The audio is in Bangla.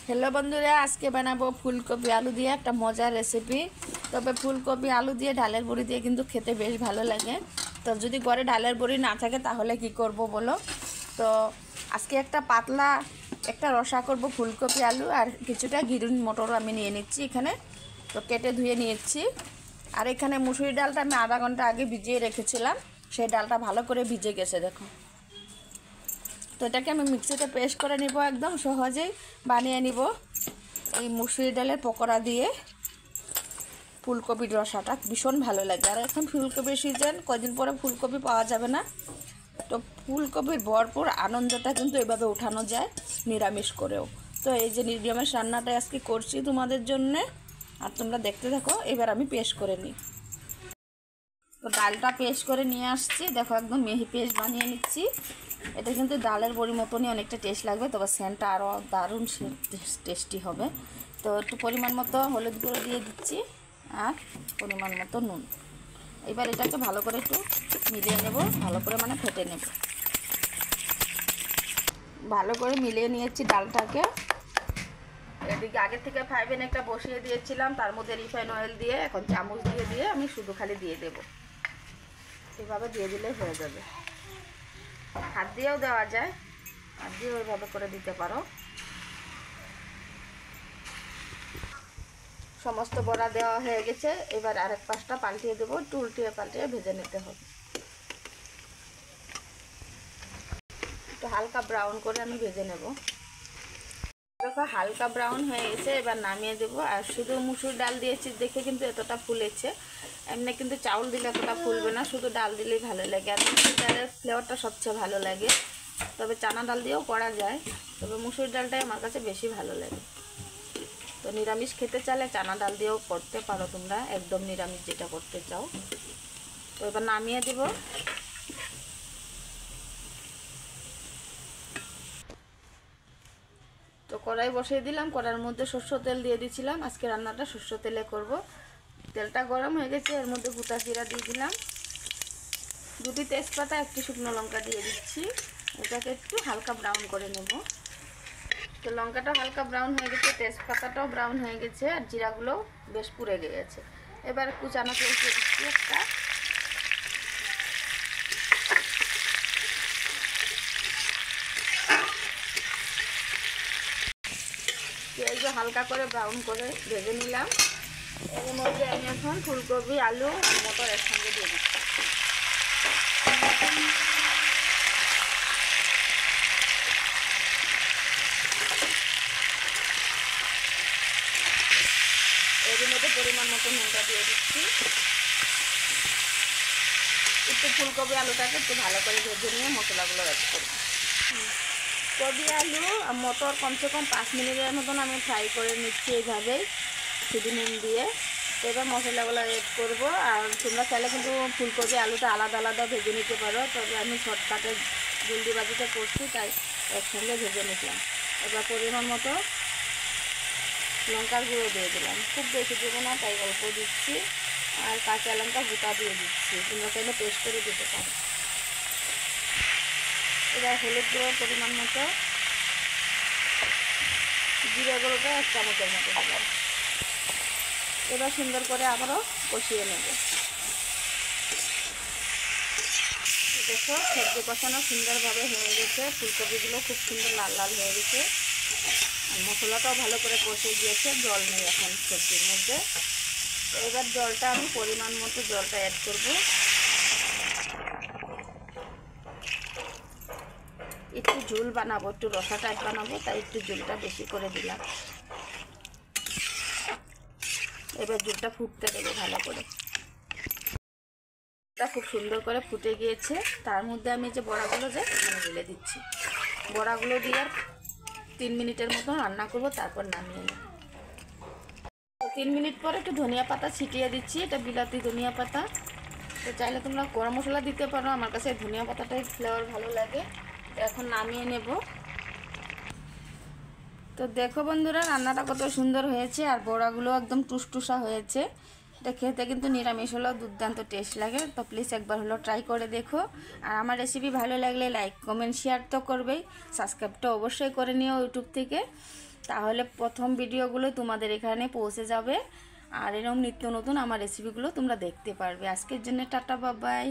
हेलो बंधुरा आज के बनाबो फुलकपि आलू दिए एक मजार रेसिपि। तब फुलकपि आलू दिए डालेर बड़ी दिए किन्तु खेते बेश भालो लागे। तो जदि घरे डालेर बड़ी ना थाके ताहले कि करब बोलो। तो आज के एक पातला एक रसा करब फुलकपि आलू और किछुटा ग्रीन मटर आमी निये निচ্ছি एखाने। तो केटे धुए निয়েছি और एखाने मुसुरी डालटा आमी आधा घंटा आगे भिजिए रेखेছিলাম। সেই ডালটা ভালো করে ভিজে গেছে দেখো। तो এটাকে আমি মিক্সিতে পেস্ট করে নিব একদম সহজেই বানিয়ে নিব এই মুসুরি ডালের পকোড়া দিয়ে ফুলকপির রসাটা ভীষণ ভালো লাগে। আর এখন ফুলকপির সিজন, কয়েকদিন পরে ফুলকপি পাওয়া যাবে না। তো ফুলকপির ভরপুর আনন্দটা কিন্তু এভাবে উঠানো যায় নিরামিষ করেও। তো এই যে নিরামিষ রান্নাটা আজকে করছি তোমাদের জন্য, আর তোমরা দেখতে থাকো। এবার আমি পেস্ট করে নিই। তো ডালটা পেস্ট করে নিয়ে আসছি দেখো, একদম মিহি পেস্ট বানিয়ে নিচ্ছি। এটা কিন্তু ডালের বড়ি মতনই অনেকটা টেস্ট লাগবে, তবে সেন্টটা আরও দারুণ টেস্টি হবে। তো একটু পরিমাণ মতো হলুদ গুঁড়ো দিয়ে দিচ্ছি আর পরিমাণ মতো নুন। এবার এটাকে ভালো করে একটু মিলিয়ে নেব, ভালো করে মানে ফেটে নেব। ভালো করে মিলিয়ে নিয়েছি ডালটাকে। এদিকে আগে থেকে ফ্রাই প্যান একটা বসিয়ে দিয়েছিলাম, তার মধ্যে রিফাইন অয়েল দিয়ে এখন চামচ দিয়ে আমি শুধু খালি দিয়ে দেব। এভাবে দিয়ে দিলে হয়ে যাবে। হাত দিয়েও দেওয়া যায়, হাত দিয়েও ওইভাবে করে দিতে পারো। সমস্ত বড়া দেওয়া হয়ে গেছে। এবার আরেক পাশটা পাল্টিয়ে দেবো, উল্টিয়ে পাল্টিয়ে ভেজে নিতে হবে। একটু হালকা ব্রাউন করে আমি ভেজে নেব। দেখো হালকা ব্রাউন হয়ে গেছে, এবার নামিয়ে দেবো। আর শুধু মুসুর ডাল দিয়েছি দেখে কিন্তু এতটা ফুলেছে, এমনি কিন্তু চাউল দিলে এতটা ফুলবে না, শুধু ডাল দিলেই ভালো লাগে। আর মুসুর ডালের ফ্লেভারটা সবচেয়ে ভালো লাগে। তবে চানা ডাল দিয়েও করা যায়, তবে মুসুর ডালটাই আমার কাছে বেশি ভালো লাগে। তো নিরামিষ খেতে চাইলে চানা ডাল দিয়েও করতে পারো তোমরা, একদম নিরামিষ যেটা করতে চাও। তো এবার নামিয়ে দেব। তো কড়াই বসিয়ে দিলাম, কড়াইয়ের মধ্যে সরষের তেল দিয়ে দিয়েছিলাম। আজকে রান্নাটা সরষের তেলে করব। তেলটা গরম হয়ে গেছে, এর মধ্যে গোটা জিরা দিয়ে দিলাম, দুটি তেজপাতা, একটি শুকনো লঙ্কা দিয়ে দিচ্ছি। এটাকে একটু হালকা ব্রাউন করে নেব। তো লঙ্কাটা হালকা ব্রাউন হয়ে গেছে, তেজপাতাটাও ব্রাউন হয়ে গেছে, আর জিরাগুলো বেশ পুড়ে গেছে। এবার কুচানো পেঁয়াজ দিয়ে দিচ্ছি একটা। পেঁয়াজও হালকা করে ব্রাউন করে ভেজে নিলাম। এর মধ্যে আমি এখন ফুলকপি, আলু আর মটর একসঙ্গে দিয়ে দিচ্ছি। এর মধ্যে পরিমাণ মতো নুনটা দিয়ে দিচ্ছি। একটু ফুলকপি আলুটাকে একটু ভালো করে ভেজে নিয়ে মশলাগুলো অ্যাড করব। কপি আলু আর মটর কমসে কম 5 মিনিটের মতন আমি ফ্রাই করে নিচ্ছি এইভাবেই, শুধু নুন দিয়ে। এবার মশলাগুলো অ্যাড করব। আর তোমরা চাইলে কিন্তু ফুলকপি আলুটা আলাদা আলাদা ভেজে নিতে পারো, তবে আমি শর্টকাটে জলদিবাজিটা করছি তাই একসঙ্গে ভেজে নিলাম। এবার পরিমাণ মতো লঙ্কার গুঁড়ো দিয়ে দিলাম, খুব বেশি দেবো না তাই অল্প দিচ্ছি। আর কাঁচা লঙ্কা গোটা দিয়ে দিচ্ছি, তোমরা চাইলে পেস্ট করে দিতে পারো। এবার হলুদ গুঁড়ো পরিমাণ মতো, জিরে গুঁড়োটা 1 চামচের মতো দিলাম। এবার সুন্দর করে আবারও কষিয়ে নেব। দেখো সবজি কষানো সুন্দরভাবে হয়ে গেছে, ফুলকপিগুলো খুব সুন্দর লাল লাল হয়ে গেছে, আর মশলাটাও ভালো করে কষে দিয়েছে। জল নেই এখন সবজির মধ্যে। এবার জলটা আমি পরিমাণ মতো জলটা অ্যাড করব। একটু ঝোল বানাবো, একটু রসা টাইপ বানাবো, তাই একটু ঝোলটা বেশি করে দিলাম। এবার ঝোলটা ফুটতে দেবো ভালো করে। এটা খুব সুন্দর করে ফুটে গিয়েছে। তার মধ্যে আমি যে বড়াগুলো ঢেলে দিচ্ছি। বড়াগুলো দিয়ে 3 মিনিটের মতো রান্না করব, তারপর নামিয়ে নেব। 3 মিনিট পরে একটু ধনিয়া পাতা ছিটিয়ে দিচ্ছি, এটা বিলাতি ধনিয়া পাতা। তো চাইলে তোমরা গরম মশলা দিতে পারো, আমার কাছে ধনিয়া পাতাটাই ফ্লেভার ভালো লাগে। তো এখন নামিয়ে নেব। তো দেখো বন্ধুরা রান্নাটা কত সুন্দর হয়েছে, আর বড়াগুলো একদম টুসটুসা হয়েছে। এটা খেতে কিন্তু নিরামিষ হলেও দুর্দান্ত টেস্ট লাগে। তো প্লিজ একবার হলো ট্রাই করে দেখো। আর আমার রেসিপি ভালো লাগলে লাইক কমেন্ট শেয়ার তো করবেই, সাবস্ক্রাইবটা অবশ্যই করে নিও ইউটিউব থেকে। তাহলে প্রথম ভিডিওগুলো তোমাদের এখানে পৌঁছে যাবে আর এরকম নিত্য নতুন আমার রেসিপিগুলো তোমরা দেখতে পারবে। আজকের জন্য টাটা, বাই বাই।